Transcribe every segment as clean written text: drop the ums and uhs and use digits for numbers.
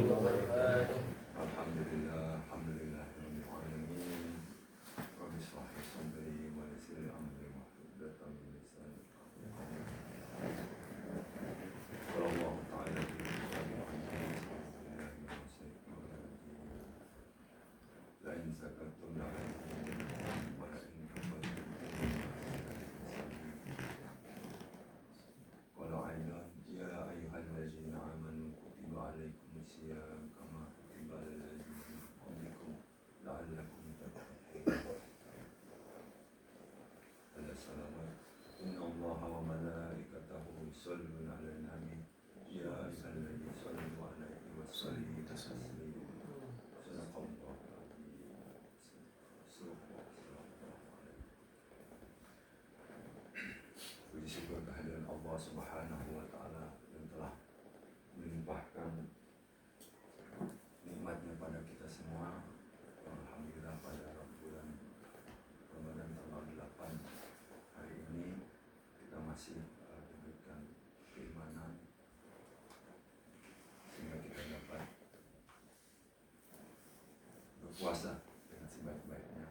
wabarakatuh. Alhamdulillah, alhamdulillah, rabbil alamin. Rabbi shrah li sadri wa yassir li amri wahlul 'uqdatam min lisani yafqahu qawli. Sallallahu ta'ala la in zakartum la azidannakum wa la in kafartum qala aidan ya ayyuhallazina amanu kutiba alaikumus syiyam kama kutiba alal ladzina min qablikum la'allakum tattaqun. Al-Salamat. Inna Allaha wa malaikatahu yusholluna 'alan nabi ya ayyuhallazina shallu 'alaihi wa sallimu taslima. Sadaqallahu al-'azim. Puji syukur kehadiran Allah Subhanahu wa taala yang telah melimpahkan nikmatnya pada kita semua. Alhamdulillah pada bulan Ramadan tanggal 8 hari ini kita masih diberikan keimanan sehingga kita dapat berpuasa dengan sebaik-baiknya,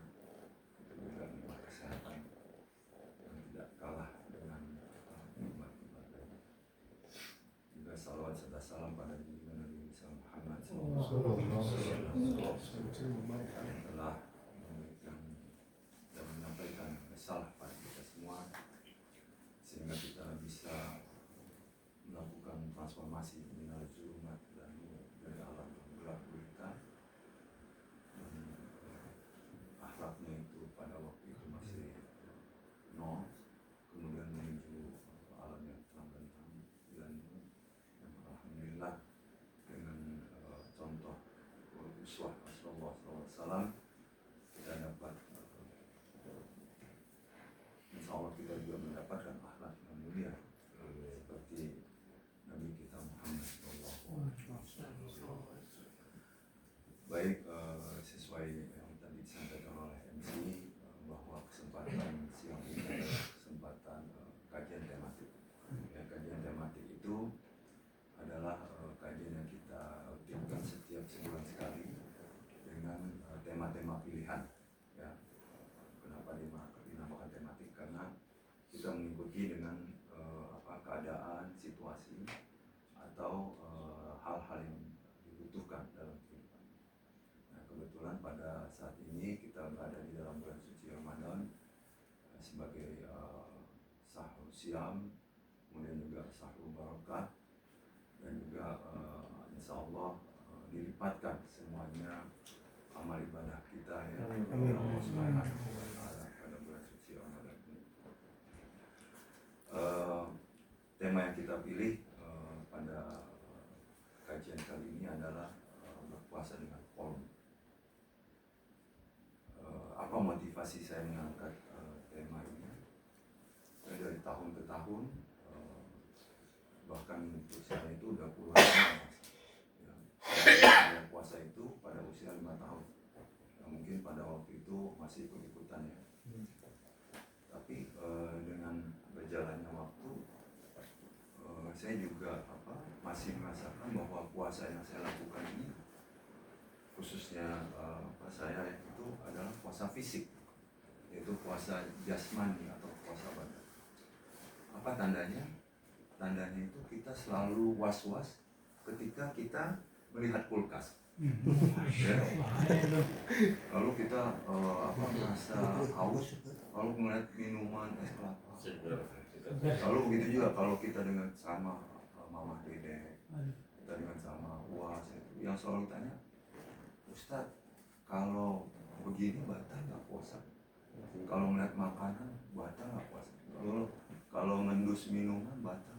juga nikmat kesehatan yang tidak kalah dengan nikmat-nikmat lain. Juga salawat serta salam pada junjungan Nabi Muhammad SAW yang telah memberikan dan menyampaikan risalah pada kita semua sehingga kita bisa melakukan transformasi minal zulumat dan dari alam gelap gulita. Akhlaknya itu pada waktu itu masih nol, kemudian menuju alam yang terang bentang dan alhamdulillah dengan contoh uswah Rasulullah SAW kita dapat insya Allah kita juga mendapatkan akhlak yang mulia seperti Nabi kita Muhammad SAW. Baik, sesuai yang tadi disampaikan oleh MC bahwa kesempatan siang ini adalah kesempatan kajian tematik. Ya, kajian tematik itu adalah kajian yang kita rutinkan setiap sebulan sekali dengan tema-tema pilihan. Ya, kenapa dinamakan tematik? Karena kita mengikuti dengan keadaan, situasi atau hal-hal yang dibutuhkan dalam kehidupan. Nah, kebetulan pada saat ini kita berada di dalam bulan suci Ramadan sebagai sahur siam, kemudian juga sahur barakah, dan juga insya Allah dilipatkan semuanya amal ibadah kita ya Allah Subhanahu wa taala pada bulan suci Ramadan ini. Tema yang kita pilih pada kajian kali ini adalah berpuasa dengan form. Apa motivasi saya mengangkat tema ini? Dari tahun ke tahun, bahkan untuk saya itu udah puluhan tahun. Ya, saya puasa itu pada usia 5 tahun. Ya, mungkin pada waktu itu masih ikut-ikutan ya. Tapi dengan berjalannya waktu, saya juga masih merasakan bahwa puasa yang saya lakukan ini, khususnya saya itu adalah puasa fisik, yaitu puasa jasmani atau puasa badan. Apa tandanya? Tandanya itu kita selalu was-was ketika kita melihat kulkas. Ya. Lalu kita merasa haus, lalu melihat minuman es kelapa. Lalu begitu juga kalau kita dengan sama Mama Dede, kita dengan sama Uas, yang selalu tanya, Ustadz, kalau begini batal nggak puasa? Kalau melihat makanan batal nggak puasa? Kalau ngendus minuman batal?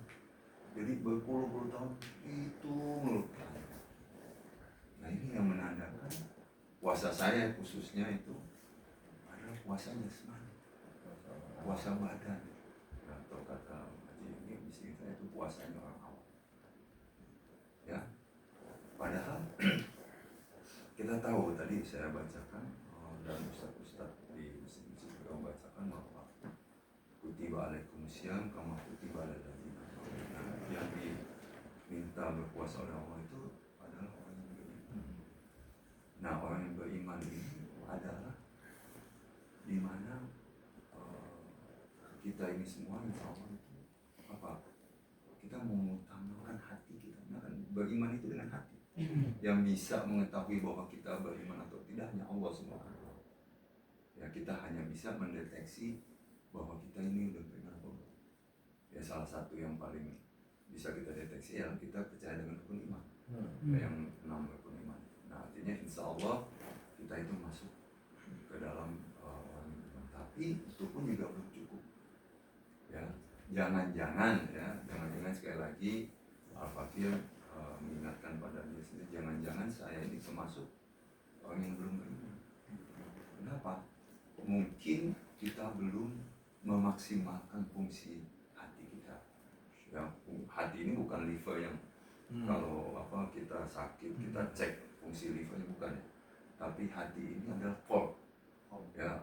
Jadi berpuluh-puluh tahun itu melupakan. Nah, ini yang menandakan puasa saya khususnya itu adalah puasa jasmani, puasa badan. Atau kata Haji ini misi kita itu puasanya orang awam. Ya, padahal kita tahu tadi saya bacakan dan ustaz-ustaz di masjid juga membacakan bahwa kutiba alaikumus syiyam kama kutiba alal ladzina. Yang diminta berpuasa oleh Allah itu adalah orang yang ini semua insya Allah itu apa? Kita mengutamakan hati kita. Nah kan beriman itu dengan hati. Yang bisa mengetahui bahwa kita beriman atau tidak hanya Allah Subhanahu. Ya kita hanya bisa mendeteksi bahwa kita ini udah beriman atau belum. Ya salah satu yang paling bisa kita deteksi ya kita percaya dengan rukun iman. Yang 6 rukun iman. Nah artinya insya Allah kita itu masuk ke dalam orang iman. Tapi itu pun juga belum cukup. Ya jangan-jangan sekali lagi Al-Fakir mengingatkan pada diri sendiri, jangan-jangan saya ini termasuk orang yang belum beriman. Kenapa? Mungkin kita belum memaksimalkan fungsi hati kita. Ya, hati ini bukan liver yang kalau kita sakit kita cek fungsi livernya, bukan ya. Tapi hati ini adalah core. Ya,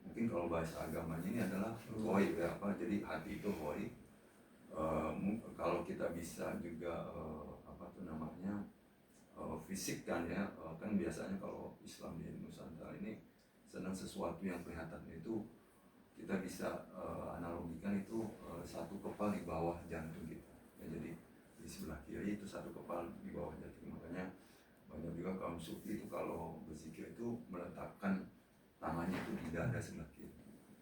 mungkin kalau bahasa agamanya ini adalah roy ya apa, jadi hati itu roy. Kalau kita bisa juga fisik kan ya, kan biasanya kalau Islam di Nusantara ini senang sesuatu yang kelihatan itu kita bisa analogikan itu satu kepal di bawah jantung kita ya, jadi di sebelah kiri itu satu kepal di bawah jantung. Makanya banyak juga kaum sufi itu kalau berzikir itu meletakkan tangannya itu di dada sebelah kiri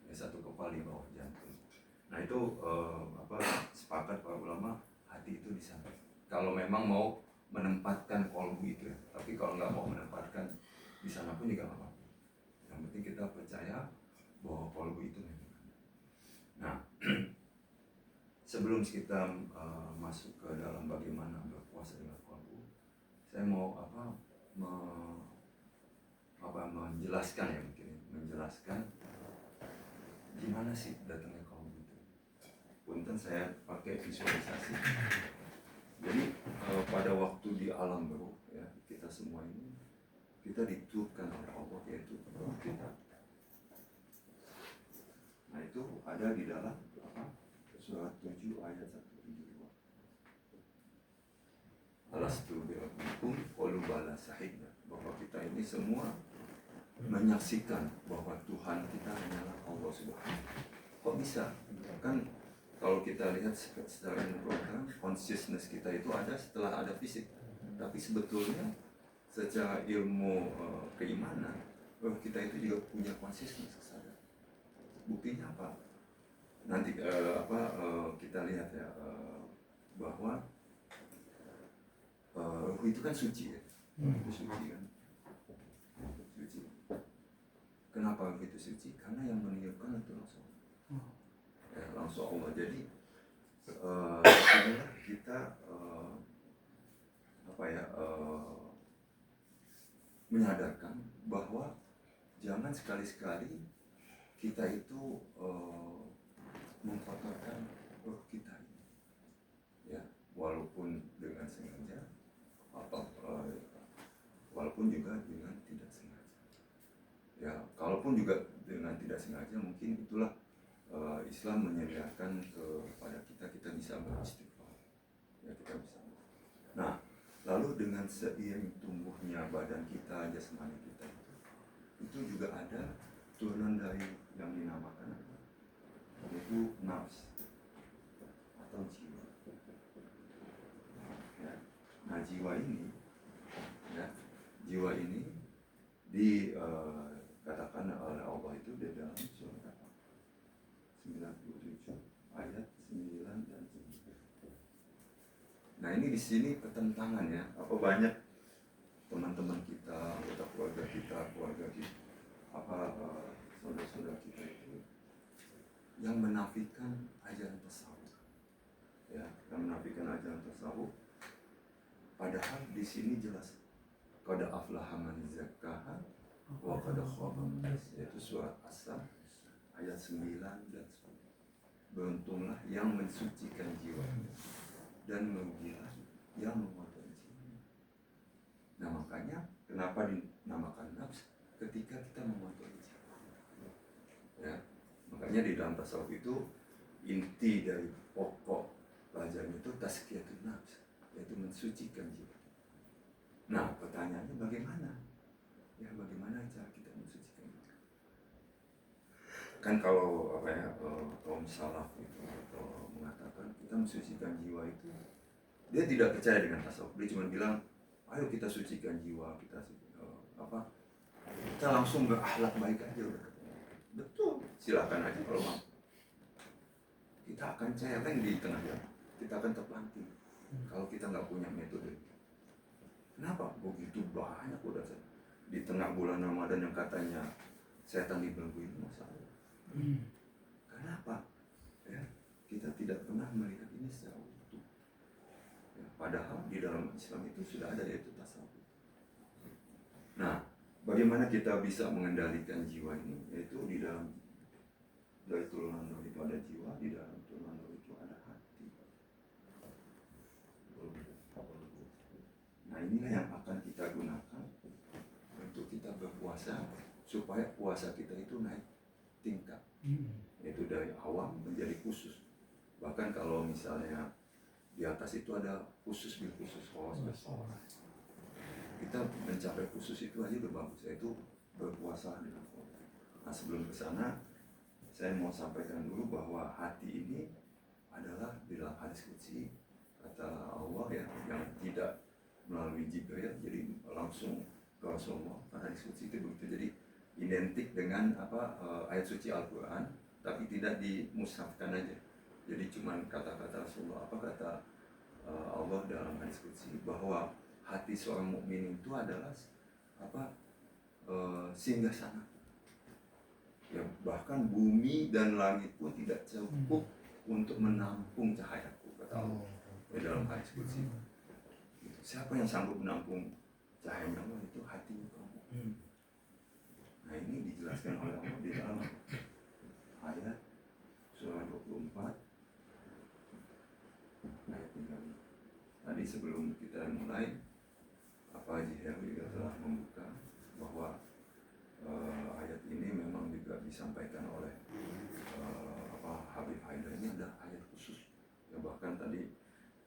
ya, satu kepal di bawah jantung. Nah itu sepakat para ulama, hati itu di sana kalau memang mau menempatkan kolbu itu ya. Tapi kalau nggak mau menempatkan di sana pun juga nggak apa-apa. Yang penting kita percaya bahwa kolbu itu memang. Nah sebelum kita masuk ke dalam bagaimana berpuasa dengan kolbu, saya mau menjelaskan ya, mungkin menjelaskan gimana sih datangnya kolbu itu. Punten saya pakai visualisasi. Jadi pada waktu di alam roh ya, kita semua ini kita ditiupkan oleh Allah, yaitu roh kita. Nah itu ada di dalam surat 7 ayat 172. Alastu birabbikum qalu bala syahidna, bahwa kita ini semua menyaksikan bahwa Tuhan kita hanyalah Allah Subhanahu. Kok bisa? Kan kalau kita lihat secara program, consciousness kita itu ada setelah ada fisik. Tapi sebetulnya secara ilmu keimanan, kita itu juga punya consciousness, kesadaran. Buktinya apa? Nanti kita lihat ya, bahwa ruh itu kan suci ya. Itu suci kan. Suci. Kenapa ruh itu suci? Karena yang meniupkan itu langsung. Langsung Allah. Jadi kita menyadarkan bahwa jangan sekali-sekali kita itu mengkotorkan roh kita ini, ya, walaupun dengan sengaja atau walaupun juga dengan tidak sengaja. Ya, kalaupun juga dengan tidak sengaja, mungkin itulah Islam menyediakan kepada kita bisa beristighfar. Ya, kita bisa. Nah, lalu dengan seiring tumbuhnya badan kita, jasmani kita itu juga ada turunan dari yang dinamakan yaitu nafs atau jiwa. Ya. Nah, jiwa ini dikatakan oleh Allah itu di dalam surat 97 ayat 9 dan 10. Nah ini di sini pertentangan ya, apa banyak teman-teman kita, anggota keluarga kita, saudara-saudara kita itu yang menafikan ajaran tasawuf, ya, yang menafikan ajaran tasawuf. Padahal di sini jelas qad aflaha man zakkaha wa qad khaba man dassaha, yaitu surat As-Saff ayat 9 dan 10. Beruntunglah yang mensucikan jiwanya dan merugilah yang mengotori jiwanya. Nah makanya kenapa dinamakan nafs? Ketika kita mengotori jiwa. Ya, makanya di dalam tasawuf itu inti dari pokok pelajaran itu tazkiyatun nafs, yaitu mensucikan jiwa. Nah pertanyaannya bagaimana? Ya bagaimana cara kita mensucikan jiwa? kan kalau apa ya, kaum salaf itu atau mengatakan kita mensucikan jiwa itu, dia tidak percaya dengan tasawuf. Dia cuma bilang ayo kita sucikan jiwa kita, kita langsung berakhlak baik aja udah. Betul, silakan aja kalau mau. Kita akan celeng di tengah jalan, kita akan terpelanting kalau kita nggak punya metode. Kenapa? Begitu banyak udah di tengah bulan Ramadan yang katanya setan dibelenggu, ini masalah. Kenapa? Ya, kita tidak pernah melihat ini secara utuh. Ya, padahal di dalam Islam itu sudah ada, yaitu tasawuf. Nah, bagaimana kita bisa mengendalikan jiwa ini? Yaitu di dalam dari turunan roh itu ada jiwa, di dalam turunan roh itu ada hati. Nah, inilah yang akan kita gunakan untuk kita berpuasa, supaya puasa kita itu naik tingkat. Itu dari awam menjadi khusus. Bahkan kalau misalnya di atas itu ada khusus bil khusus, kita mencapai khusus itu aja udah bagus, yaitu berpuasa dengan Allah. Nah, sebelum ke sana saya mau sampaikan dulu bahwa hati ini adalah dalam hadis qudsi kata Allah ya, yang tidak melalui Jibril, jadi langsung ke Rasulullah. Hadis qudsi itu begitu, jadi identik dengan ayat suci Al-Quran, tapi tidak dimushafkan aja. Jadi cuman kata-kata Rasulullah, kata Allah dalam hadis qudsi, bahwa hati seorang mukmin itu adalah singgah sana. Ya, bahkan bumi dan langit pun tidak cukup untuk menampung cahayaku, kata Allah dalam hadis qudsi. Siapa yang sanggup menampung cahayanya Allah? Itu hatinya kamu. Nah, ini dijelaskan oleh Allah di dalam ayat surah 24 ayat 3. Tadi sebelum kita mulai, Haji Heru juga telah membuka bahwa ayat ini memang juga disampaikan oleh Habib Haidar. Ini ada ayat khusus ya, bahkan tadi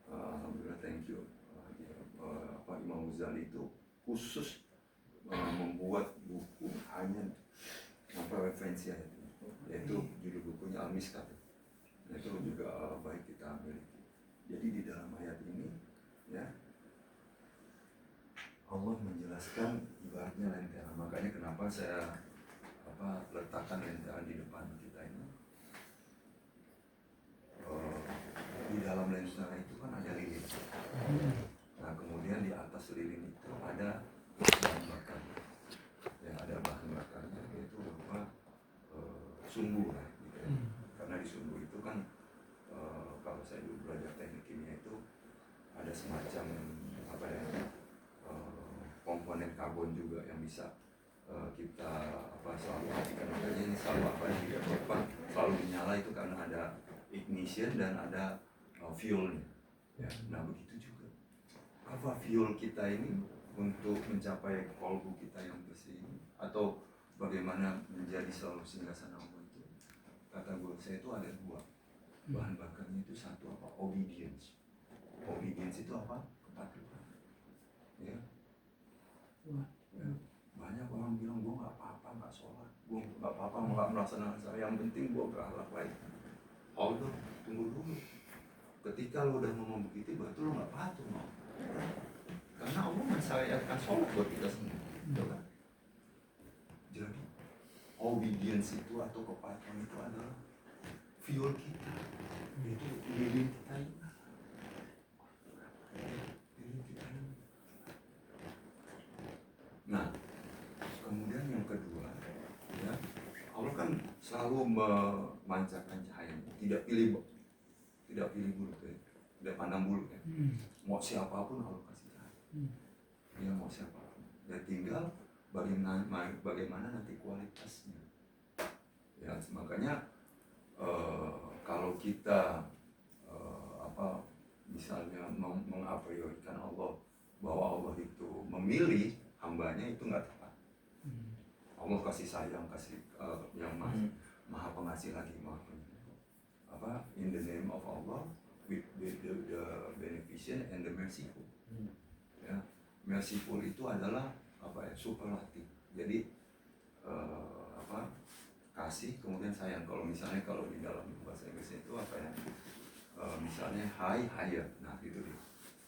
alhamdulillah, thank you, Imam Ghazali itu khusus membuat buku hanya referensi ayat ini, yaitu judul bukunya Al-Miskat. Itu juga baik kita miliki. Jadi di dalam ayat ini ya, Allah menjelaskan ibaratnya lentera. Makanya kenapa saya letakkan lentera di depan kita ini. Di dalam lentera itu kan ada lilin. Nah, kemudian di atas lilin itu ada bahan bakar. Ya, ada bahan bakarnya, yaitu sumbu lah, gitu ya. Karena di sumbu itu kan kalau saya dulu belajar teknik kimia itu ada semacam komponen karbon juga yang bisa kita selalu matikan. Makanya ini selalu selalu dinyala itu karena ada ignition dan ada fuelnya. Ya, nah begitu juga. Apa fuel kita ini untuk mencapai kolbu kita yang bersih ini, atau bagaimana menjadi selalu singgasana Allah itu? Kata guru saya itu ada dua. Bahan bakarnya itu satu obedience. Obedience itu apa? Kepatuhan. Ya. Ya. Banyak orang bilang gue nggak apa-apa nggak sholat, gue nggak apa-apa nggak melaksanakan sholat, yang penting gue berakhlak baik. Allah, tunggu dulu. Ketika lo udah ngomong begitu, berarti lo nggak patuh, no? Karena Allah mensyariatkan sholat buat kita semua. Jadi obedience itu atau kepatuhan itu adalah fuel kita. Itu lilin kita ini. Nah, kemudian yang kedua, ya, Allah kan selalu memancarkan cahayanya, tidak pilih bulu, ya, tidak pandang bulu, ya. Mau siapapun Allah kasih cahaya, ya, mau siapapun. Ya tinggal bagaimana nanti kualitasnya. Ya, makanya kalau kita misalnya mengapriorikan Allah, bahwa Allah itu memilih hambanya, itu nggak tepat. Allah kasih sayang, kasih yang maha pengasih lagi, maha penyayang. In the name of Allah, with the beneficent and the merciful. Ya, merciful itu adalah superlatif. Jadi kasih kemudian sayang. Kalau misalnya kalau di dalam bahasa Inggris itu apa ya, misalnya hi hire, nah gitu dia.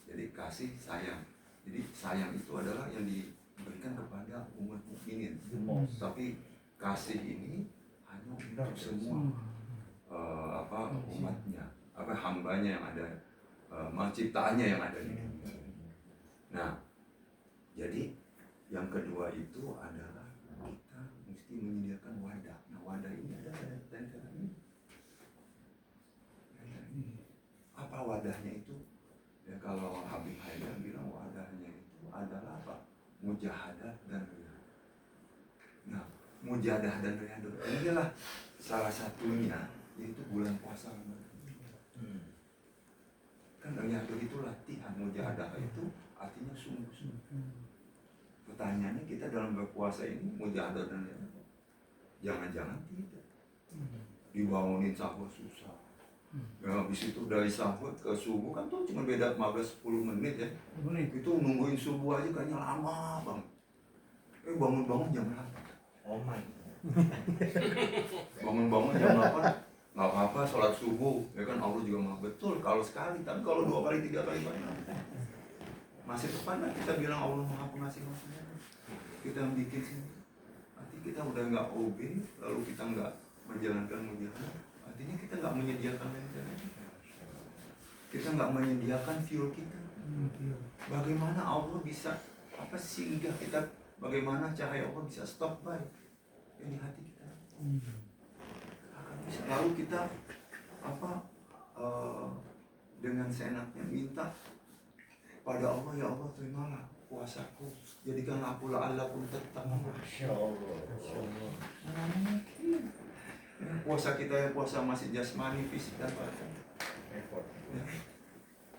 Jadi kasih sayang. Jadi sayang itu adalah yang diberikan kepada umat mukminin. Tapi kasih ini hanya untuk semua umatnya, hambanya yang ada, ciptaannya yang ada di dunia. Nah, jadi yang kedua itu adalah kita mesti menyediakan wadah. Nah, wadah ini ada tentara ini. Apa wadahnya itu? Ya kalau Habib Haidar bilang wadahnya itu adalah apa? Mujahadah dan riyadhah. Nah, mujahadah dan riyadhah inilah salah satunya, yaitu bulan puasa Ramadan. Kan riyadhah itu latihan, mujahadah itu artinya sungguh-sungguh. Pertanyaannya, kita dalam berpuasa ini mujahadah dan riyadhah? Jangan-jangan tidak. Dibangunin sahur susah. Ya, habis itu dari sahur ke subuh kan tuh cuma beda 15-10 menit ya. Itu nungguin subuh aja kayaknya lama banget. Bangun-bangun jam 8. Oh my. Bangun-bangun jam 8, nggak apa-apa sholat subuh, ya kan Allah juga maha betul kalau sekali, tapi kalau 2 kali 3 kali banyak. Masih tepat lah kita bilang Allah maha pengasih maha. Kita bikin sendiri. Artinya kita udah nggak OB, lalu kita nggak menjalankan mujahadah. Artinya kita nggak menyediakan lentera, kita nggak menyediakan fuel kita. Bagaimana Allah bisa singgah kita? Bagaimana cahaya Allah bisa stop by di hati kita? Akan bisa. Lalu kita dengan seenaknya minta pada Allah, ya Allah terimalah puasaku, jadikanlah aku la'allakum tattaqun. Masya Allah. Puasa kita yang puasa masih jasmani, fisik dan batin. Ya.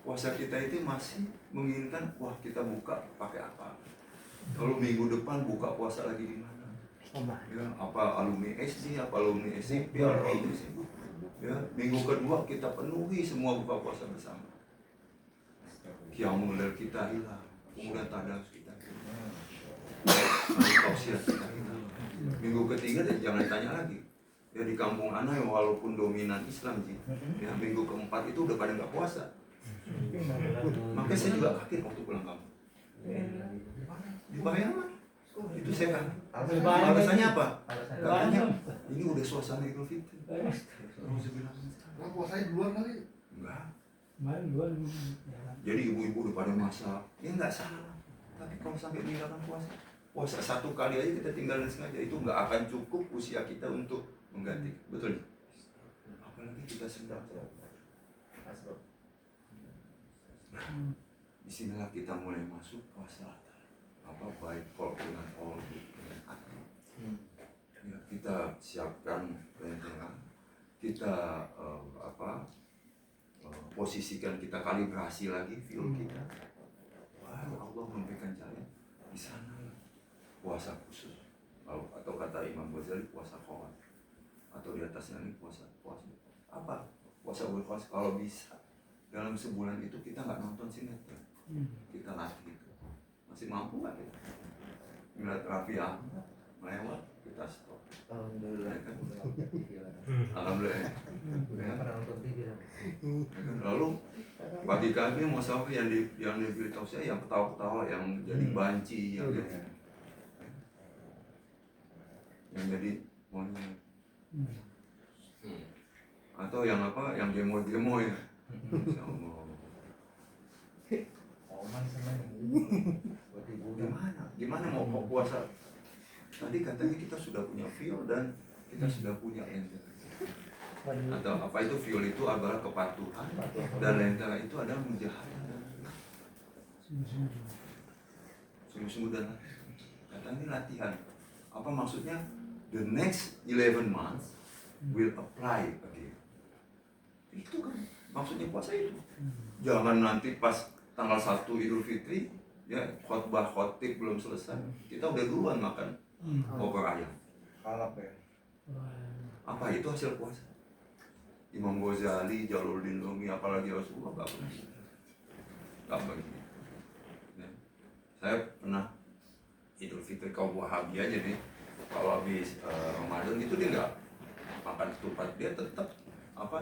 Puasa kita itu masih menginginkan, wah kita buka pakai apa? Kalau minggu depan buka puasa lagi di mana? Ya, apa alumni SD, apa alumni SMP, apa alumni SMP. Ya, minggu kedua kita penuhi semua buka puasa bersama. Qiyamul lail kita hilang, kemudian tadarus kita hilang, tausiah kita hilang. Minggu ketiga jangan ditanya lagi. Ya di kampung Ana walaupun dominan Islam sih, ya minggu keempat itu udah pada nggak puasa. Makanya saya juga kaget waktu pulang kampung. Dibayar mah, itu saya kan. Alasannya apa? Katanya ini udah suasana Idul Fitri. Terus saya bilang, Nah, puasanya duluan kali. enggak. Jadi ibu-ibu udah pada masak, ya nggak salah. Tapi kalau sampai meninggalkan puasa 1 kali aja kita tinggalin sengaja, itu nggak akan cukup usia kita untuk mengganti, betul? Apalagi kita sedang. Disinilah kita mulai masuk puasa. Baik kalau dengan all dengan hati. Ya, kita siapkan lentera, kita posisikan, kita kalibrasi lagi fuel kita. Wah, Allah memberikan jalan di sana. Puasa khusus, atau kata Imam Ghazali puasa khawat. Atau di atasnya ini puasa apa? Puasa berkhas. Kalau bisa dalam sebulan itu kita nggak nonton sinetron, kita latih itu. Masih mampu nggak kita? Ngeliat Raffi Ahmad melewat, kita stop. Alhamdulillah. Ya kan? Alhamdulillah. Ya. Lalu bagi kami muasawah yang diberitahu saya yang ketawa-ketawa, yang jadi banci, yang jadi monyet. Atau yang yang demo ya. Gimana mau puasa? Tadi katanya kita sudah punya fuel dan kita sudah punya lentera. Atau apa itu fuel itu adalah kepatuhan dan lentera itu adalah mujahadah. Sungguh-sungguh dan katanya ini latihan. Apa maksudnya? The next 11 months will apply again. Itu kan maksudnya puasa itu. Jangan nanti pas tanggal 1 Idul Fitri ya khotib belum selesai, kita udah duluan makan opor ayam. Kalap ya. Apa itu hasil puasa? Imam Ghazali, Jalaluddin Rumi, apalagi Rasulullah nggak begitu. Ya. Saya pernah Idul Fitri kaum Wahabi aja deh. kalau habis Ramadan itu dia nggak makan ketupat, dia tetap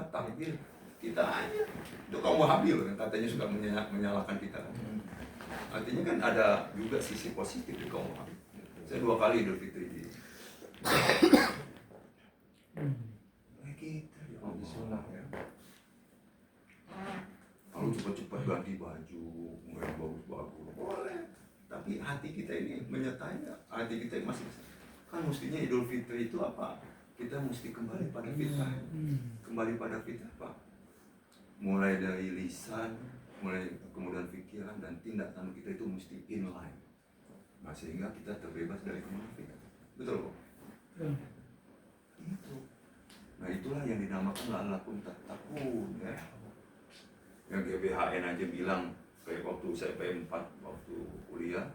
takbir. Kita aja itu kaum Wahabi loh yang katanya suka menyalahkan kita. Artinya kan ada juga sisi positif di kaum Wahabi. Saya 2 kali Idul Fitri di kita ya Allah. Sunnah ya. Kalau cepat-cepat ganti baju, mulai bagus-bagus, boleh. Tapi hati kita ini menyertai, hati kita ini masih kan mestinya Idul Fitri itu apa? Kita mesti kembali pada fitrah. Kembali pada fitrah apa? Mulai dari lisan, mulai kemudian pikiran dan tindakan kita itu mesti inline. Nah, sehingga kita terbebas dari kemunafikan. Betul kok? Itu. Nah, itulah yang dinamakan la'allakum tattaqun ya. Yang GBHN aja bilang kayak waktu saya P4 waktu kuliah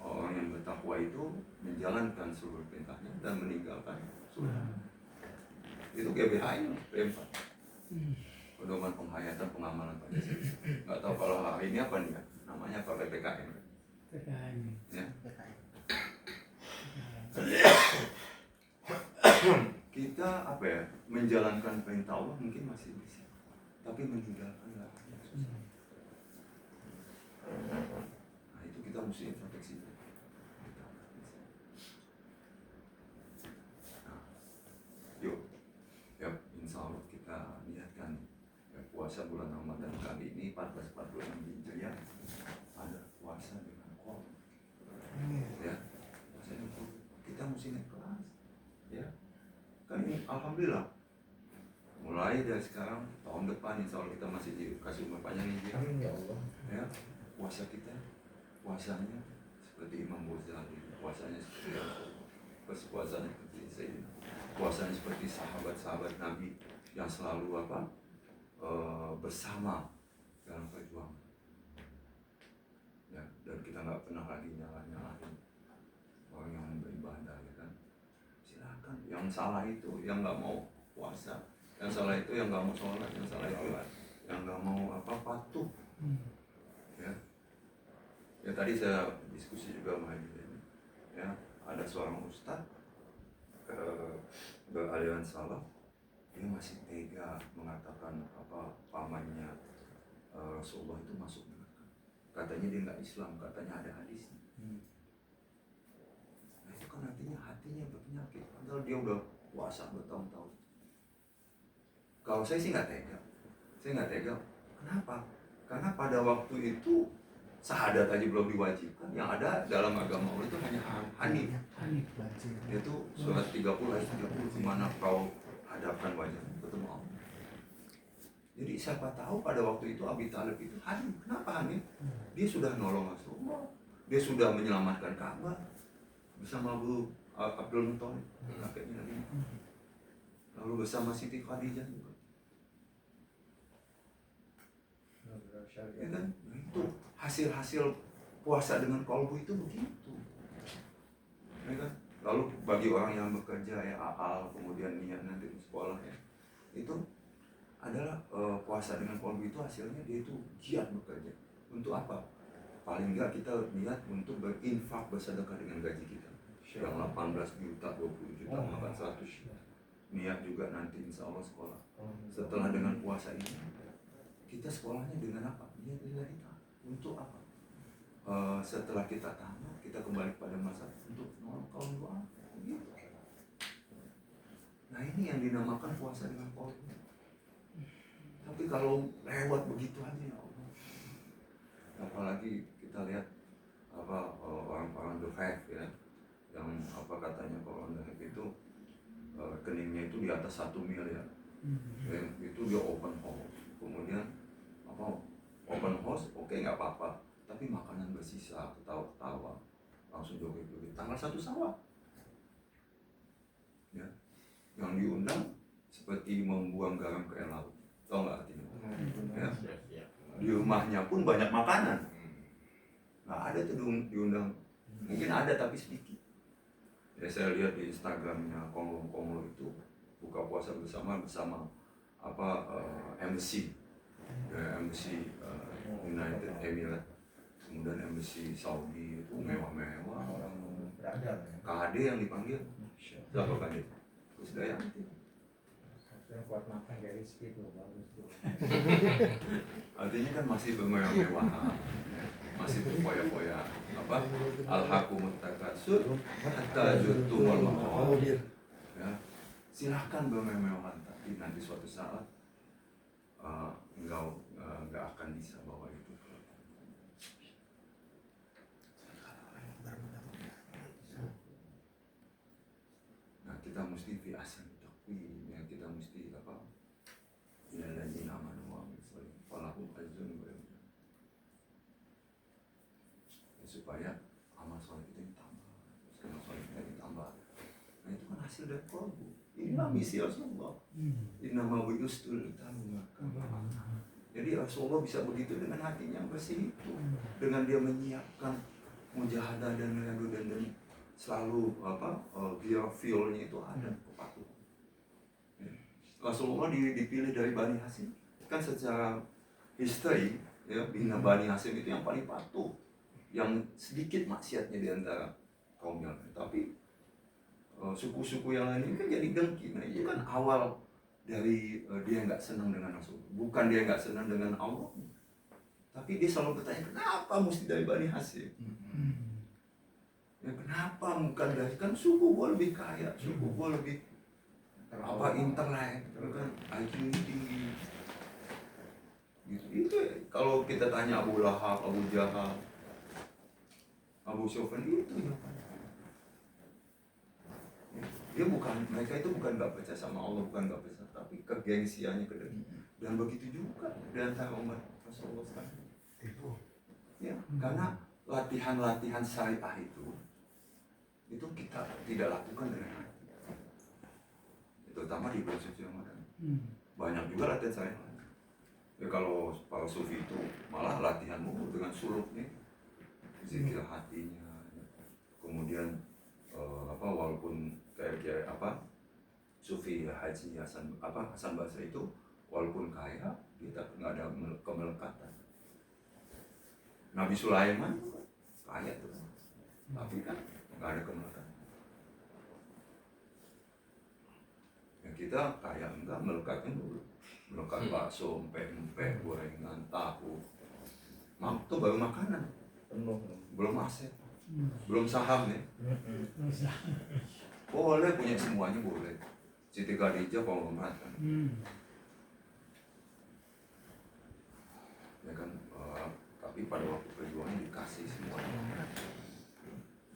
orang yang bertakwa itu menjalankan seluruh perintahnya dan meninggalkan sunnah. Itu GBHN P4. Pedoman penghayatan pengamalan Pancasila. Nggak tahu kalau hari ini apa nih ya? Namanya apa PPKN? PPKN. Ya. Kita menjalankan perintah Allah mungkin masih bisa, tapi meninggalkan larangan susah. Nah itu kita mesti introspeksi. Nah, yuk, ya insya Allah kita niatkan ya, puasa bulan Ramadan kali ini 1446 Hijriah ada puasa dengan qol. Ya, puasa dengan qol. Kita mesti naik kelas. Ya, kan ini alhamdulillah. Mulai dari sekarang tahun depan insya Allah kita masih dikasih umur panjang ini. Amin ya Allah. Ya, puasa kita puasanya seperti Imam Ghazali, puasanya seperti puasanya seperti Sayyidina, puasanya seperti sahabat-sahabat Nabi yang selalu bersama dalam perjuangan. Ya, dan kita nggak pernah lagi nyalahin orang yang beribadah, ya kan? Silakan. Yang salah itu yang nggak mau puasa, yang salah itu yang nggak mau sholat, yang salah itu yang nggak mau patuh. Ya tadi saya diskusi juga sama dia. Ya, ada seorang ustadz beraliran salaf, dia masih tega mengatakan pamannya Rasulullah itu masuk neraka. Katanya dia nggak Islam, katanya ada hadisnya. Nah itu kan artinya hatinya berpenyakit, padahal dia udah puasa bertahun-tahun. Kalau saya sih nggak tega, Kenapa? Karena pada waktu itu syahadat aja belum diwajibkan, yang ada dalam agama Allah itu hanya hanif. Yaitu surat 30 ayat 30, kemana kau hadapkan wajah ketemu Allah. Jadi siapa tahu pada waktu itu Abi Thalib itu hanif. Kenapa hanif? Dia sudah nolong Rasulullah, dia sudah menyelamatkan Ka'bah bersama Abdul Muthalib, kakeknya Nabi, lalu bersama Siti Khadijah juga. Ya kan? Nah, itu hasil puasa dengan kolbu itu begitu. Ya kan? Lalu bagi orang yang bekerja ya kemudian niat nanti di sekolah ya, itu adalah puasa dengan kolbu itu hasilnya dia itu giat bekerja. Untuk apa? Paling enggak kita niat untuk berinfak, bersedekah dengan gaji kita. Yang 18 juta, 20 juta, bahkan 100 juta. Niat juga nanti insya Allah sekolah. Setelah dengan puasa ini, kita sekolahnya dengan apa? Niat kita. Untuk apa? Setelah kita tamat, kita kembali pada masa untuk nolong kaum doa. Gitu. Nah ini yang dinamakan puasa dengan kolbu. Tapi kalau lewat begitu aja ya Allah. Apalagi kita lihat orang-orang The Hive ya, yang katanya kalau The Hive itu rekeningnya itu di atas 1 miliar. Itu dia open house. Kemudian open house oke, nggak apa-apa, tapi makanan bersisa, ketawa-ketawa, langsung joget-joget. Tanggal 1 Syawal ya, yang diundang seperti membuang garam ke air laut. Tahu nggak artinya? Ya. Di rumahnya pun banyak makanan, nggak ada tuh diundang. Mungkin ada tapi sedikit. Ya saya lihat di Instagramnya Kongo itu buka puasa bersama embassy ya, embassy United Emirates, kemudian embassy Saudi itu mewah-mewah, orang berada lah ya. KHD yang dipanggil siapa kan itu? Gus Dayanti. Yang kuat makan dari Rizky itu bagus tuh. Artinya kan masih bermewah-mewahan, masih berfoya-foya. Apa? Al-hakumut takatsur hatta zurtumul maqabir. Ya, silahkan bermewah-mewahan, tapi nanti suatu saat engkau nggak akan bisa bawa itu. Nah, kita mesti fi ahsan taqwim, ya, kita mesti apa? Ya ladzina amanu wa amilus sholihat falahum ajrun ghairu mamnun. Supaya amal soleh kita ditambah, amal soleh kita ditambah. Nah, itu kan hasil dari qalbu. Inilah misi Rasulullah. Innama bu'istul litamaka. Jadi Rasulullah bisa begitu dengan hatinya bersih itu, dengan dia menyiapkan mujahadah dan riyadu dan selalu apa feel-nya itu ada kepatuhan. Rasulullah dipilih dari Bani Hasyim kan secara history ya, bina Bani Hasyim itu yang paling patuh, yang sedikit maksiatnya di antara kaum yang lain. Tapi suku-suku yang lain ini kan jadi dengki. Nah, itu kan awal dari dia nggak senang dengan Rasul. Bukan dia nggak senang dengan Allah, tapi dia selalu bertanya kenapa mesti dari Bani Hasyim. Ya, kenapa bukan dari, kan suku gua lebih kaya, suku gua lebih apa intelek, kan IQ-nya tinggi. Gitu. Itu kalau kita tanya Abu Lahab, Abu Jahal, Abu Sufyan itu ya. Dia bukan, mereka itu bukan nggak percaya sama Allah, bukan nggak percaya, tapi kegengsiannya kedengkian. Dan begitu juga di antara umat Rasulullah sekarang. Ya, karena latihan-latihan syariah itu kita tidak lakukan dengan hati. Terutama di bulan suci Ramadan. Banyak juga latihan syariah. Ya kalau para sufi itu malah latihanmu dengan suluknya, zikir hatinya, kemudian walaupun kayak Sufi Haji Hasan Basri itu walaupun kaya dia nggak ada kemelekatan. Nabi Sulaiman kaya tuh, tapi kan nggak ada kemelekatan. Ya kita kaya enggak melekatkan dulu, melekat bakso, empek, gorengan, tahu, itu baru makanan, belum aset. Belum saham ya. Boleh punya semuanya boleh. Siti Khadijah konglomerat kan. Ya kan, tapi pada waktu perjuangan dikasih semuanya.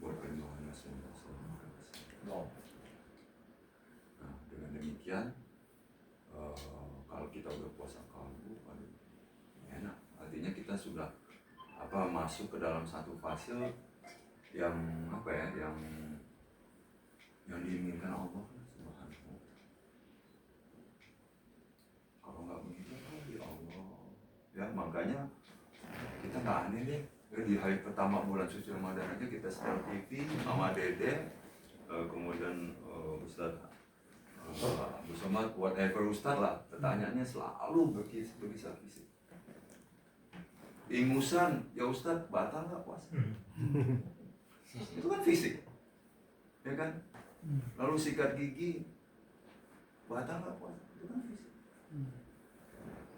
Buat perjuangan semua. Nah, dengan demikian kalau kita udah puasa kalbu, enak. Artinya kita sudah masuk ke dalam satu fase yang yang diinginkan Allah Subhanahu. Kalau nggak begitu ya Allah, ya makanya kita nggak aneh deh. Di hari pertama bulan suci Ramadan aja kita setel TV sama Dede, kemudian Ustaz Abu Somad, whatever Ustaz lah, pertanyaannya selalu berkisah. Ingusan, ya Ustaz batal nggak puasa? Itu kan fisik, ya kan? Lalu sikat gigi, batal nggak puasa? Itu kan fisik.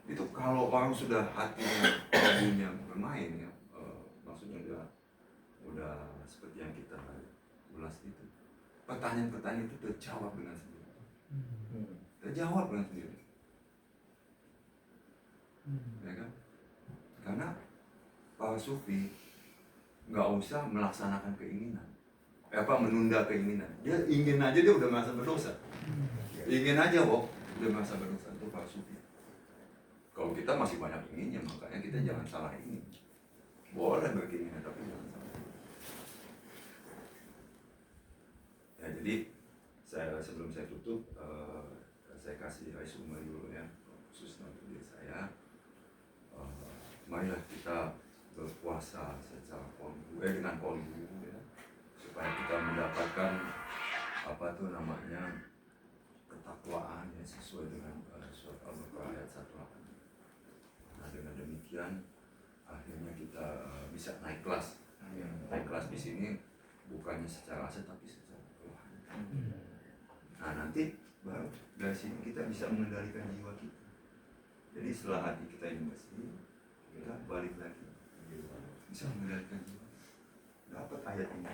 Itu kalau orang sudah hatinya, kalbunya bermain ya, maksudnya udah seperti yang kita ulas itu. Pertanyaan-pertanyaan itu terjawab dengan sendiri. Ya kan? Karena para sufi nggak usah melaksanakan keinginan, menunda keinginan. Dia ingin aja dia udah merasa berdosa. Ingin aja udah merasa berdosa, itu para sufi. Kalau kita masih banyak inginnya, makanya kita jangan salah ingin. Boleh berkeinginan tapi jangan salah. Ya jadi sebelum saya tutup, saya kasih resume dulu ya, khusus untuk diri saya. Marilah kita berpuasa secara dengan kolbu ya, supaya kita mendapatkan ketakwaan ya, sesuai dengan surat Al-Baqarah ayat 1. Nah dengan demikian akhirnya kita bisa naik kelas. Naik kelas di sini bukannya secara aset tapi secara rohani. Nah nanti baru dari sini kita bisa mengendalikan jiwa kita. Jadi setelah hati kita ini bersih, kita balik lagi bisa mengendalikan jiwa. Dapat ayat ini.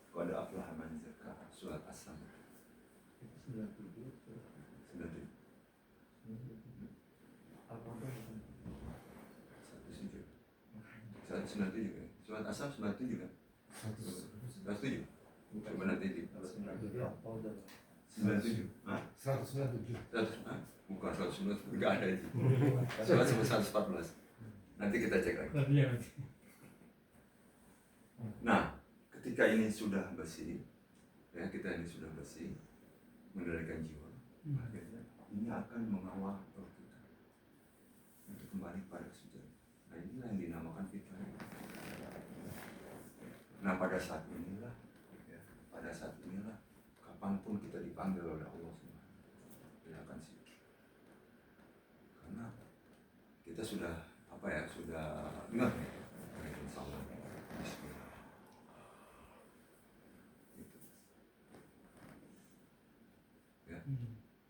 Qad aflaha man zakkaha, surat As-Samm 97. 97. Al-Qur'an 17. 197 kan? Surat As-Samm 97 kan? 107. Coba nanti di 97 apa udah? 97. Hah? 197. 100, hah? Bukan 197, enggak ada itu. Surat 114. Nanti kita cek lagi. Nah, ketika ini sudah bersih, ya kita ini sudah bersih, mengendalikan jiwa, akhirnya ini akan mengawal roh kita untuk kembali pada sujud. Nah inilah yang dinamakan fitrah. Nah pada saat inilah, ya, kapanpun kita dipanggil oleh Allah Subhanahu, kita akan siap. Karena kita sudah sudah ingat ya, insya Allah. Bismillah. Gitu. Ya.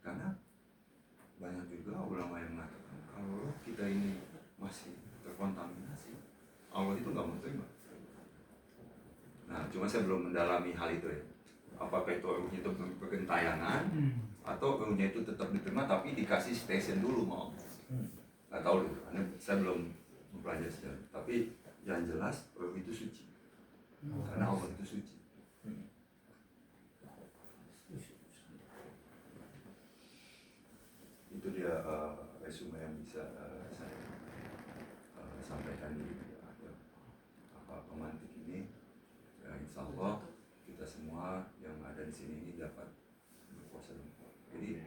Karena banyak juga ulama yang mengatakan kalau kita ini masih terkontaminasi, Allah itu nggak mau terima. Nah, cuma saya belum mendalami hal itu ya. Apakah itu ruhnya itu bergentayangan atau ruhnya itu tetap diterima tapi dikasih station dulu mau? Nggak tahu dulu, karena saya belum mempelajari sejarah. Tapi yang jelas ruh itu suci, karena Allah itu suci. Itu dia resume yang bisa saya sampaikan di pemantik ini. Ya, insya Allah kita semua yang ada di sini ini dapat berpuasa. Jadi,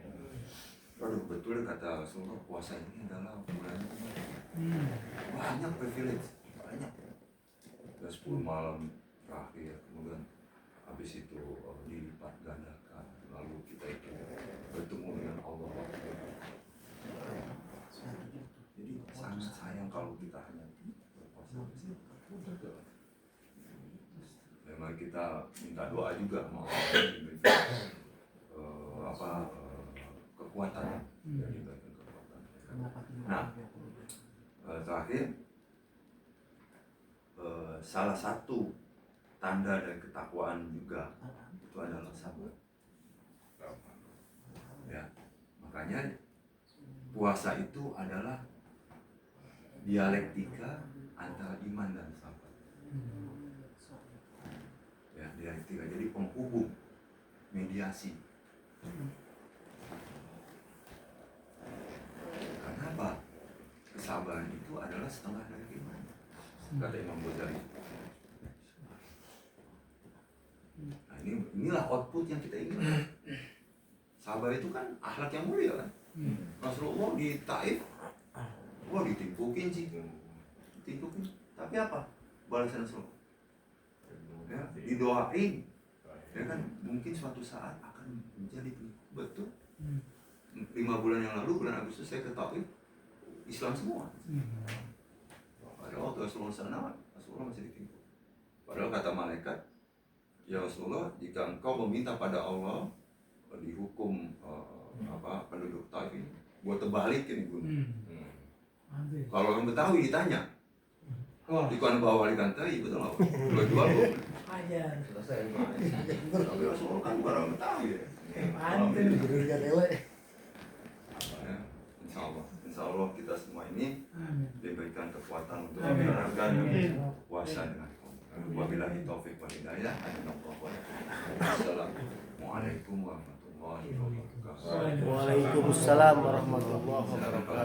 aduh betul kata Rasulullah, puasa ini adalah bulan banyak privilege, banyak. Dan 10 malam terakhir, kemudian habis itu dilipat gandakan, lalu kita itu bertemu dengan Allah. Jadi sangat sayang kalau kita hanya berpuasa. Memang kita minta doa juga mau kekuatan dari kekuatan. Nah, terakhir salah satu tanda dan ketakwaan juga itu adalah sabar. Ya, makanya puasa itu adalah dialektika antara iman dan sabar. Ya, dialektika jadi penghubung, mediasi. Karena apa? Kesabaran itu adalah setengah dari iman, kata Imam Ghazali. Nah inilah output yang kita inginkan. Sabar itu kan akhlak yang mulia kan. Rasulullah di Taif, wah ditimpukin sih, ditimpukin. Tapi apa? Balasan Rasulullah. Ya, didoain. Ya kan mungkin suatu saat akan menjadi betul. 5 bulan yang lalu, bulan Agustus saya ke Taif, Islam semua. Padahal waktu Rasulullah sana, Rasulullah masih ditipu. Padahal kata malaikat, ya Rasulullah, jika engkau meminta pada Allah dihukum penduduk Taif ini, buat terbalikin gunung. Kalau orang Betawi ditanya, ikan bawa ikan teri, betul nggak? Dua-dua loh. Selesai. Tapi Rasulullah kan orang Betawi ya. Insya Allah kita semua ini diberikan kekuatan untuk menjalankan puasa dengan wabillahi taufiq wal hidayah. Assalamualaikum warahmatullahi wabarakatuh. Waalaikumsalam warahmatullahi wabarakatuh.